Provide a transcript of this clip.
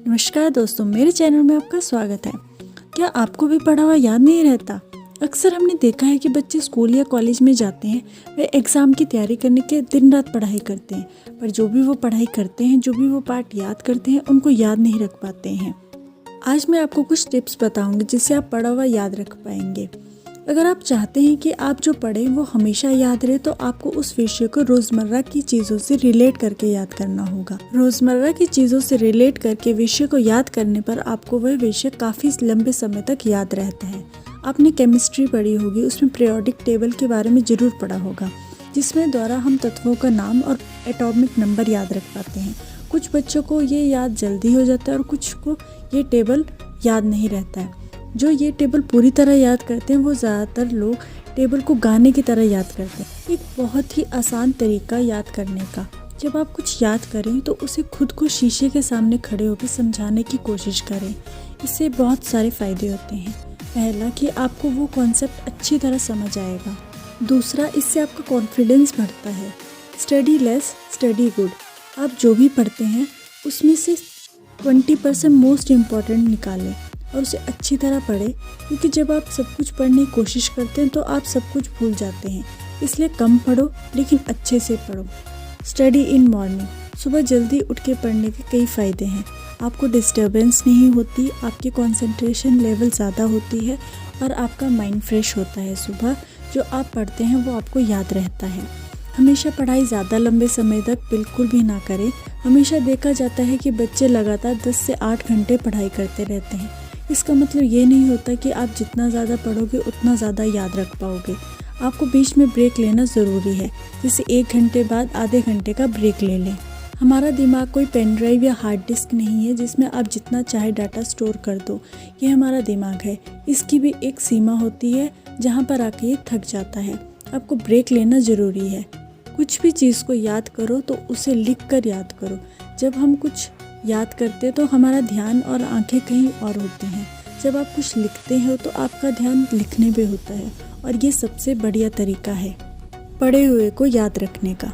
नमस्कार दोस्तों, मेरे चैनल में आपका स्वागत है। क्या आपको भी पढ़ा हुआ याद नहीं रहता? अक्सर हमने देखा है कि बच्चे स्कूल या कॉलेज में जाते हैं, वे एग्ज़ाम की तैयारी करने के दिन रात पढ़ाई करते हैं, पर जो भी वो पढ़ाई करते हैं, जो भी वो पाठ याद करते हैं, उनको याद नहीं रख पाते हैं। आज मैं आपको कुछ टिप्स बताऊंगी जिससे आप पढ़ा हुआ याद रख पाएंगे। अगर आप चाहते हैं कि आप जो पढ़ें वो हमेशा याद रहे, तो आपको उस विषय को रोज़मर्रा की चीज़ों से रिलेट करके याद करना होगा। रोज़मर्रा की चीज़ों से रिलेट करके विषय को याद करने पर आपको वह विषय काफ़ी लंबे समय तक याद रहता है। आपने केमिस्ट्री पढ़ी होगी, उसमें पीरियोडिक टेबल के बारे में ज़रूर पढ़ा होगा, जिसमें द्वारा हम तत्वों का नाम और एटॉमिक नंबर याद रख पाते हैं। कुछ बच्चों को ये याद जल्दी हो जाता है और कुछ को ये टेबल याद नहीं रहता है। जो ये टेबल पूरी तरह याद करते हैं वो ज़्यादातर लोग टेबल को गाने की तरह याद करते हैं। एक बहुत ही आसान तरीका याद करने का, जब आप कुछ याद करें तो उसे खुद को शीशे के सामने खड़े होकर समझाने की कोशिश करें। इससे बहुत सारे फ़ायदे होते हैं। पहला कि आपको वो कॉन्सेप्ट अच्छी तरह समझ आएगा। दूसरा, इससे आपका कॉन्फिडेंस बढ़ता है। Study less study good. आप जो भी पढ़ते हैं उसमें से 20% मोस्ट इम्पॉर्टेंट निकालें और उसे अच्छी तरह पढ़ें, क्योंकि जब आप सब कुछ पढ़ने की कोशिश करते हैं तो आप सब कुछ भूल जाते हैं। इसलिए कम पढ़ो लेकिन अच्छे से पढ़ो। Study in morning. सुबह जल्दी उठ के पढ़ने के कई फ़ायदे हैं। आपको डिस्टर्बेंस नहीं होती, आपकी कंसंट्रेशन लेवल ज़्यादा होती है और आपका माइंड फ्रेश होता है। सुबह जो आप पढ़ते हैं वो आपको याद रहता है। हमेशा पढ़ाई ज़्यादा लंबे समय तक बिल्कुल भी ना करें। हमेशा देखा जाता है कि बच्चे लगातार 10 से 8 घंटे पढ़ाई करते रहते हैं। इसका मतलब ये नहीं होता कि आप जितना ज़्यादा पढ़ोगे उतना ज़्यादा याद रख पाओगे। आपको बीच में ब्रेक लेना ज़रूरी है, जैसे 1 घंटे बाद आधे घंटे का ब्रेक ले लें। हमारा दिमाग कोई पेन ड्राइव या हार्ड डिस्क नहीं है जिसमें आप जितना चाहे डाटा स्टोर कर दो। ये हमारा दिमाग है, इसकी भी एक सीमा होती है जहाँ पर आके ये थक जाता है। आपको ब्रेक लेना ज़रूरी है। कुछ भी चीज़ को याद करो तो उसे लिख कर याद करो। जब हम कुछ याद करते तो हमारा ध्यान और आंखें कहीं और होती हैं। जब आप कुछ लिखते हो तो आपका ध्यान लिखने पे होता है, और ये सबसे बढ़िया तरीका है पढ़े हुए को याद रखने का।